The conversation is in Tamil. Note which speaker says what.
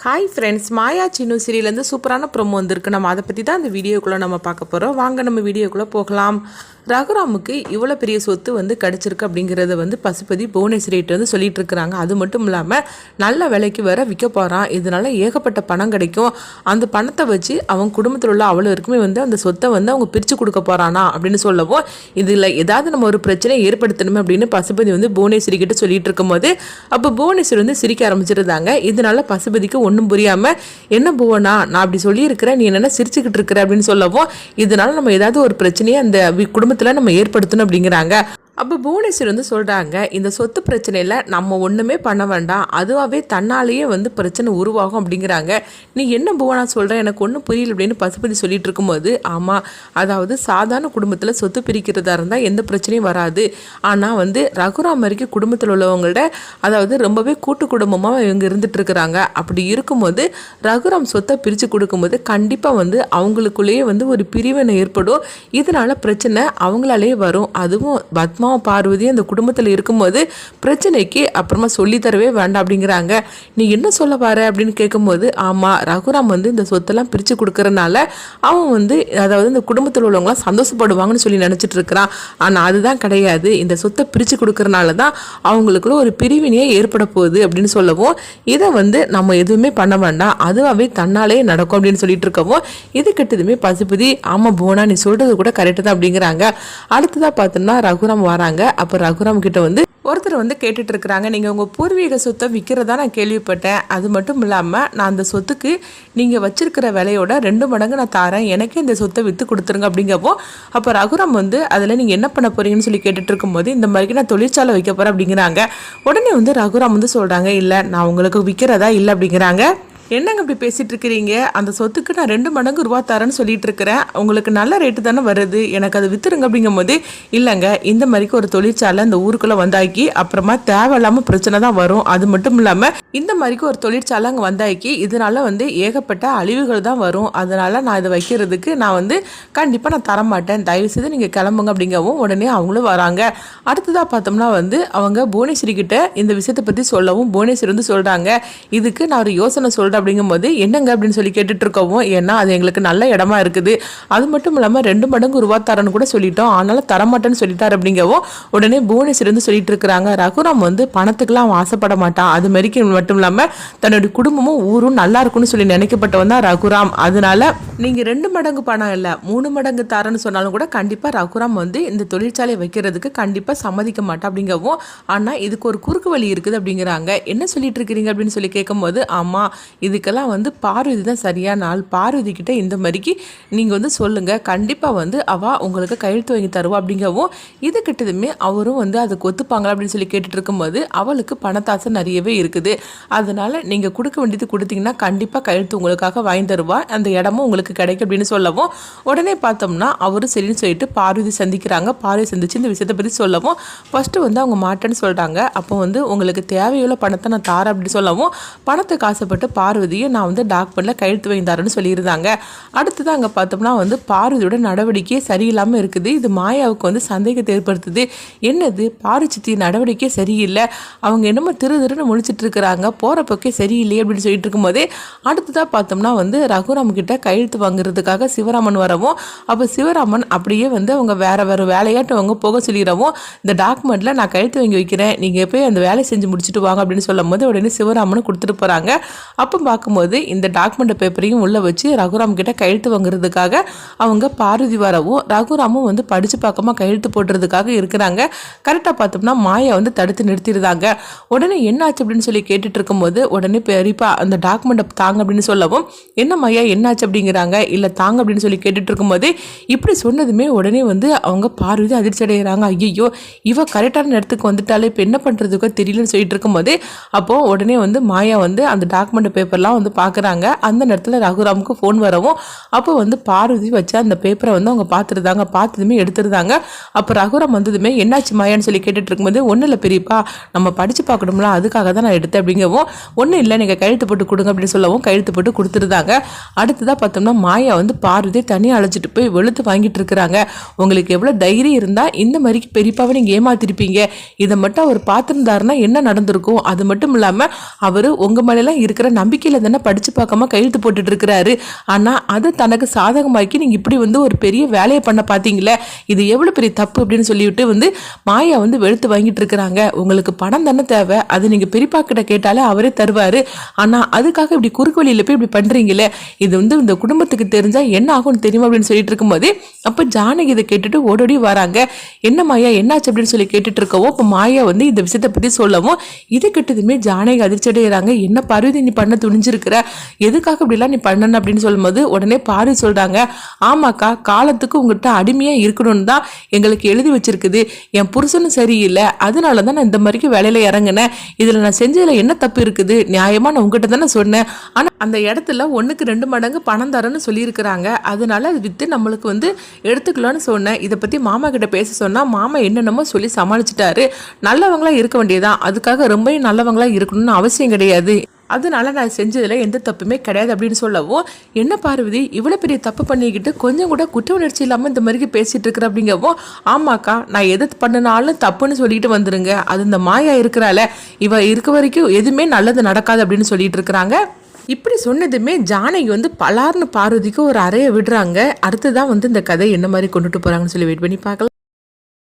Speaker 1: ஹாய் ஃப்ரெண்ட்ஸ், மாயா சின்னு சீரியலேருந்து சூப்பரான ப்ரோமோ வந்திருக்கு. நம்ம அதை பற்றி தான் இந்த வீடியோக்குள்ளே நம்ம பார்க்க போகிறோம். வாங்க நம்ம வீடியோக்குள்ளே போகலாம். ரகுராமுக்கு இவ்வளோ பெரிய சொத்து கிடச்சிருக்கு அப்படிங்கிறத பசுபதி புவனேஸ்வரிகிட்ட சொல்லிட்டு இருக்கிறாங்க. அது மட்டும் இல்லாமல் நல்ல விலைக்கு வேற விற்க போகிறான். இதனால ஏகப்பட்ட பணம் கிடைக்கும். அந்த பணத்தை வச்சு அவங்க குடும்பத்தில் உள்ள அவ்வளோருக்குமே அந்த சொத்தை அவங்க பிரித்து கொடுக்க போகிறானா அப்படின்னு சொல்லவும், இதில் ஏதாவது நம்ம ஒரு பிரச்சனை ஏற்படுத்தணுமே அப்படின்னு பசுபதி புவனேஸ்வரி கிட்ட சொல்லிட்டு இருக்கும்போது அப்போ புவனேஸ்வரி சிரிக்க ஆரம்பிச்சிருந்தாங்க. இதனால பசுபதிக்கு ஒன்றும் புரியாமல், என்ன புவனா நான் அப்படி சொல்லியிருக்கிறேன், நீ என்னென்ன சிரிச்சுக்கிட்டு இருக்கிற அப்படின்னு சொல்லவும், இதனால நம்ம ஏதாவது ஒரு பிரச்சனையை அந்த குடும்பத்தில் நம்ம ஏற்படுத்தணும் அப்படிங்கிறாங்க. அப்போ புவனேஸ்வரி சொல்கிறாங்க, இந்த சொத்து பிரச்சனையில் நம்ம ஒன்றுமே பண்ண வேண்டாம், அதுவாகவே தன்னாலேயே பிரச்சனை உருவாகும் அப்படிங்கிறாங்க. நீ என்ன புவனா சொல்கிற, எனக்கு ஒன்றும் புரியல அப்படின்னு பசுபதி சொல்லிட்டு இருக்கும்போது, ஆமாம், அதாவது சாதாரண குடும்பத்தில் சொத்து பிரிக்கிறதா இருந்தால் எந்த பிரச்சனையும் வராது. ஆனால் ரகுராம் வரைக்கும் குடும்பத்தில் உள்ளவங்கள்ட அதாவது ரொம்பவே கூட்டு குடும்பமாக இவங்க இருந்துட்டு இருக்கிறாங்க. அப்படி இருக்கும்போது ரகுராம் சொத்தை பிரித்து கொடுக்கும்போது கண்டிப்பாக அவங்களுக்குள்ளேயே ஒரு பிரிவினை ஏற்படும். இதனால பிரச்சனை அவங்களாலே வரும். அதுவும் பத்மா பார்வதி அந்த குடும்பத்தில் இருக்கும்போது பிரச்சனைக்கு அப்புறமா சொல்லித்தரவே வேண்டாம் அப்படிங்கிறாங்க. நீ என்ன சொல்ல வர அப்படின்னு கேட்கும்போது, ஆமாம், ரகுராம் இந்த சொத்தெல்லாம் பிரித்து கொடுக்கறனால அவன் அதாவது இந்த குடும்பத்தில் உள்ளவங்களாம் சந்தோஷப்படுவாங்கன்னு சொல்லி நினச்சிட்டு இருக்கிறான். ஆனால் அதுதான் கிடையாது. இந்த சொத்தை பிரித்து கொடுக்கறனால தான் அவங்களுக்குள்ள ஒரு பிரிவினையே ஏற்பட போகுது அப்படின்னு சொல்லவும், இதை நம்ம எதுவுமே பண்ண வேண்டாம், அதுவாகவே தன்னாலே நடக்கும் அப்படின்னு சொல்லிட்டு இருக்கவும், இது கிட்டதுமே பசுபதி, ஆமாம் புவனா நீ சொல்கிறது கூட கரெக்டு தான் அப்படிங்கிறாங்க. அடுத்ததாக பார்த்தோம்னா ரகுராம் வராங்க. அப்போ ரகுராம் கிட்ட ஒருத்தர் கேட்டுட்டு இருக்கிறாங்க, நீங்கள் உங்கள் பூர்வீக சொத்தை விற்கிறதா நான் கேள்விப்பட்டேன். அது மட்டும் இல்லாமல் நான் அந்த சொத்துக்கு நீங்கள் வச்சிருக்கிற விலையோட 2 மடங்கு நான் தரேன், எனக்கே இந்த சொத்தை விற்று கொடுத்துருங்க அப்படிங்கப்போ, அப்போ ரகுராம் அதில் நீங்கள் என்ன பண்ண போறீங்கன்னு சொல்லி கேட்டுட்டு இருக்கும்போது, இந்த மாதிரி நான் தொழிற்சாலை வைக்க போகிறேன் அப்படிங்கிறாங்க. உடனே ரகுராம் சொல்கிறாங்க, இல்லை நான் உங்களுக்கு விற்கிறதா இல்லை அப்படிங்கிறாங்க. என்னங்க இப்படி பேசிகிட்டு இருக்கிறீங்க, அந்த சொத்துக்கு நான் 2 மடங்கு ரூபா தரேன்னு சொல்லிட்டு இருக்கிறேன், உங்களுக்கு நல்ல ரேட்டு தானே வருது, எனக்கு அது விற்றுருங்க அப்படிங்கும்போது, இல்லைங்க இந்த மாதிரிக்கு ஒரு தொழிற்சாலை இந்த ஊருக்குள்ளே வந்தாக்கி அப்புறமா தேவையில்லாமல் பிரச்சனை தான் வரும். அது மட்டும் இல்லாமல் இந்த மாதிரிக்கு ஒரு தொழிற்சாலை அங்கே வந்தாக்கி இதனால ஏகப்பட்ட அழிவுகள் தான் வரும். அதனால் நான் இதை வைக்கிறதுக்கு நான் கண்டிப்பாக நான் தரமாட்டேன், தயவுசெய்து நீங்கள் கிளம்புங்க அப்படிங்கவும் உடனே அவங்களும் வராங்க. அடுத்ததாக பார்த்தோம்னா அவங்க புவனேஸ்வரி கிட்ட இந்த விஷயத்தை பற்றி சொல்லவும், புவனேஸ்வரி சொல்கிறாங்க, இதுக்கு நான் ஒரு யோசனை சொல்கிறேன் அப்படிங்கும்போது, என்னங்க அப்படின்னு சொல்லி கேட்டுட்டு இருக்கவும், ஏன்னா அது எங்களுக்கு நல்ல இடமா இருக்குது, அது மட்டும் இல்லாமல் 2 மடங்கு ரூபா தரன்னு கூட சொல்லிட்டோம், ஆனாலும் தரமாட்டேன்னு சொல்லிட்டார் அப்படிங்கவும், உடனே புவனேஸ்வரி சொல்லிட்டு இருக்கிறாங்க, ரகுராம் பணத்துக்குலாம் அவன் ஆசைப்பட மாட்டான், அது மாதிரி மட்டும் இல்லாமல் தன்னுடைய குடும்பமும் ஊரும் நல்லா இருக்கும்னு சொல்லி நினைக்கப்பட்டவன் தான் ரகுராம். அதனால நீங்க 2 மடங்கு பணம் இல்லை 3 மடங்கு தரன்னு சொன்னாலும் கூட கண்டிப்பா ரகுராம் இந்த தொழிற்சாலை வைக்கிறதுக்கு கண்டிப்பா சம்மதிக்க மாட்டான் அப்படிங்கவும், ஆனா இதுக்கு ஒரு குறுக்கு வழி இருக்குது அப்படிங்கிறாங்க. என்ன சொல்லிட்டு இருக்கிறீங்க அப்படின்னு சொல்லி கேட்கும்போது, ஆமா இதுக்கெல்லாம் பார்வதி தான் சரியான ஆள், பார்வதி கிட்ட இந்த மாதிரிக்கு நீங்கள் சொல்லுங்க, கண்டிப்பாக அவள் உங்களுக்கு கையெழுத்து வாங்கி தருவா அப்படிங்கவும், இது கிட்டதுமே அவரும் அதுக்கு ஒத்துப்பாங்களா அப்படின்னு சொல்லி கேட்டுட்டு இருக்கும்போது, அவளுக்கு பணத்தாசை நிறையவே இருக்குது, அதனால நீங்கள் கொடுக்க வேண்டியது கொடுத்தீங்கன்னா கண்டிப்பாக கையெழுத்து உங்களுக்காக வாங்கி தருவா, அந்த இடமும் உங்களுக்கு கிடைக்கும் அப்படின்னு சொல்லவும், உடனே பார்த்தோம்னா அவரும் சரின்னு சொல்லிட்டு பார்வதி சந்திக்கிறாங்க. பார்வதி சந்திச்சு இந்த விஷயத்தை பற்றி சொல்லவும், ஃபஸ்ட்டு அவங்க மாட்டேன்னு சொல்கிறாங்க. அப்போ உங்களுக்கு தேவையுள்ள பணத்தை நான் தாரேன் அப்படின்னு சொல்லவும், பணத்துக்கு ஆசைப்பட்டு பார்வதியை நான் டாக்குமெண்ட்ல கையெழுத்து வாங்கித்தாரன்னு சொல்லியிருந்தாங்க. அடுத்தது அங்கே பார்த்தோம்னா பார்வதியோட நடவடிக்கையே சரியில்லாமல் இருக்குது. இது மாயாவுக்கு சந்தேகத்தை ஏற்படுத்துது. என்னது பார்வதி நடவடிக்கையே சரியில்லை, அவங்க என்னமோ திருன்னு முழிச்சிட்டு இருக்கிறாங்க, போகிற பக்கே சரியில்லையே அப்படின்னு சொல்லிட்டு இருக்கும்போதே, அடுத்ததாக பார்த்தோம்னா ரகுராம் கிட்ட கையெழுத்து வாங்குறதுக்காக சிவராமன் வரவும், அப்போ சிவராமன் அப்படியே அவங்க வேற வேலையாட்டு அவங்க போக சொல்லிடவும், இந்த டாக்குமெண்ட்ல நான் கையெழுத்து வாங்கி வைக்கிறேன், நீங்கள் போய் அந்த வேலையை செஞ்சு முடிச்சுட்டு வாங்க அப்படின்னு சொல்லும் போது உடனே சிவராமன் கொடுத்துட்டு போகிறாங்க. அப்போ பார்க்கும்போது இந்த டாக்குமெண்ட் பேப்பரையும் உள்ளே வச்சு ரகுராம் கிட்ட கையெழுத்து வாங்குறதுக்காக அவங்க பார்வதி வரவும், ரகுராமும் படித்து பார்க்காம கையெழுத்து போடுறதுக்காக இருக்கிறாங்க. கரெக்டாக பார்த்தோம்னா மாயா தடுத்து நிறுத்திடுறாங்க. உடனே என்னாச்சு அப்படின்னு சொல்லி கேட்டுட்டு இருக்கும்போது, உடனே பெரியப்பா அந்த டாக்குமெண்ட்டை தாங்க அப்படின்னு சொல்லவும், என்ன மாயா என்னாச்சு அப்படிங்கிறாங்க. இல்லை தாங்க அப்படின்னு சொல்லி கேட்டுட்டு இருக்கும்போது, இப்படி சொன்னதுமே உடனே அவங்க பார்வதி அதிர்ச்சி அடைகிறாங்க. ஐயோ இவ கரெக்டான இடத்துக்கு வந்துட்டாலே இப்போ என்ன பண்ணுறதுக்கோ தெரியலன்னு சொல்லிட்டு இருக்கும்போது, அப்போது உடனே மாயா அந்த டாக்குமெண்ட் பேப்பர்லாம் பார்க்குறாங்க. அந்த நேரத்தில் ரகுராமுக்கு ஃபோன் வரவும், அப்போ பார்வதி வச்சு அந்த பேப்பரை அவங்க பார்த்துருந்தாங்க. பார்த்ததுமே எடுத்துருந்தாங்க. அப்போ ரகுராம் வந்ததுமே என்னாச்சு மாயான்னு சொல்லி கேட்டுட்டு இருக்கும்போது, ஒன்றும் இல்லை பெரியப்பா, நம்ம படித்து பார்க்கணும்ல அதுக்காக தான் நான் எடுத்தேன் அப்படிங்கவும், ஒன்றும் இல்லை நீங்கள் கையெழுத்து போட்டு கொடுங்க அப்படின்னு சொல்லவும் கையெழுத்து போட்டு கொடுத்துருந்தாங்க. அடுத்ததாக பார்த்தோம்னா மாயா பார்வதி தனியாக அழைச்சிட்டு போய் வெளுத்து வாங்கிட்டு இருக்கிறாங்க. உங்களுக்கு எவ்வளோ தைரியம் இருந்தால் இந்த மாதிரி பெரியப்பாவை நீங்கள் ஏமாத்திருப்பீங்க, இதை மட்டும் அவர் பார்த்துருந்தாருன்னா என்ன நடந்திருக்கும், அது மட்டும் இல்லாமல் அவர் உங்கள் மேலெல்லாம் இருக்கிற நம்பிக்கை குடிக்கையில் தானே படித்து பார்க்காம கையெழுத்து போட்டுட்டு இருக்கிறாரு. ஆனால் அதை தனக்கு சாதகமாக்கி நீங்கள் இப்படி வந்து ஒரு பெரிய வேலையை பண்ண பார்த்தீங்களே, இது எவ்வளோ பெரிய தப்பு அப்படின்னு சொல்லிவிட்டு வந்து மாயா வந்து வெளுத்து வாங்கிட்டு இருக்கிறாங்க. உங்களுக்கு பணம் தானே தேவை, அது நீங்கள் பெரியப்பா கிட்ட கேட்டாலே அவரே தருவார். ஆனால் அதுக்காக இப்படி குறுக்கு வழியில் போய் இப்படி பண்ணுறீங்களே, இது வந்து இந்த குடும்பத்துக்கு தெரிஞ்சால் என்ன ஆகும்னு தெரியுமா அப்படின்னு சொல்லிட்டு இருக்கும்போது அப்போ ஜானகி இதை கேட்டுட்டு ஓடோடி வராங்க. என்ன மாயா என்னாச்சு அப்படின்னு சொல்லி கேட்டுட்டு இருக்கவும் இப்போ மாயா வந்து இந்த விஷயத்தை பற்றி சொல்லவும் இதை கிட்டதுமே ஜானகி அதிர்ச்சி அடைகிறாங்க. என்ன பார்வதி நீ பண்ண துணிஞ்சிருக்கிற, எதுக்காக இப்படிலாம் நீ பண்ணணும் அப்படின்னு சொல்லும்போது உடனே பார்வதி சொல்றாங்க, ஆமாக்கா காலத்துக்கு உங்கள்கிட்ட அடிமையா இருக்கணும்னு தான் எங்களுக்கு எழுதி வச்சிருக்குது. என் புருஷனும் சரியில்லை, அதனால தான் நான் இந்த மாதிரிக்கு வேலையில இறங்கினேன். இதுல நான் செஞ்சதுல என்ன தப்பு இருக்குது, நியாயமா நான் உங்ககிட்ட தானே சொன்னேன். ஆனா அந்த இடத்துல 1க்கு 2 மடங்கு பணம் தரேன்னு சொல்லியிருக்கிறாங்க, அதனால அது வித்து நம்மளுக்கு வந்து எடுத்துக்கலாம்னு சொன்னேன். இதை பத்தி மாமா கிட்ட பேச சொன்னா மாமா என்னென்னமோ சொல்லி சமாளிச்சுட்டாரு. நல்லவங்களா இருக்க வேண்டியதான், அதுக்காக ரொம்ப நல்லவங்களா இருக்கணும்னு அவசியம் கிடையாது, அதனால நான் செஞ்சதுல எந்த தப்புமே கிடையாது அப்படின்னு சொல்லவும், என்ன பார்வதி இவ்வளோ பெரிய தப்பு பண்ணிக்கிட்டு கொஞ்சம் கூட குற்ற உணர்ச்சி இல்லாமல் இந்த மாதிரி பேசிட்டு இருக்கிற அப்படிங்கவும், ஆமாக்கா நான் எது பண்ணினாலும் தப்புன்னு சொல்லிட்டு வந்துருங்க, அது இந்த மாயா இருக்கிறால, இவ இருக்க வரைக்கும் எதுவுமே நல்லது நடக்காது அப்படின்னு சொல்லிட்டு இருக்கிறாங்க. இப்படி சொன்னதுமே ஜானகி வந்து பலார்னு பார்வதிக்கு ஒரு அறையை விடுறாங்க. அடுத்துதான் வந்து இந்த கதை என்ன மாதிரி கொண்டுட்டு போறாங்கன்னு சொல்லி வெயிட் பண்ணி பார்க்கலாம்.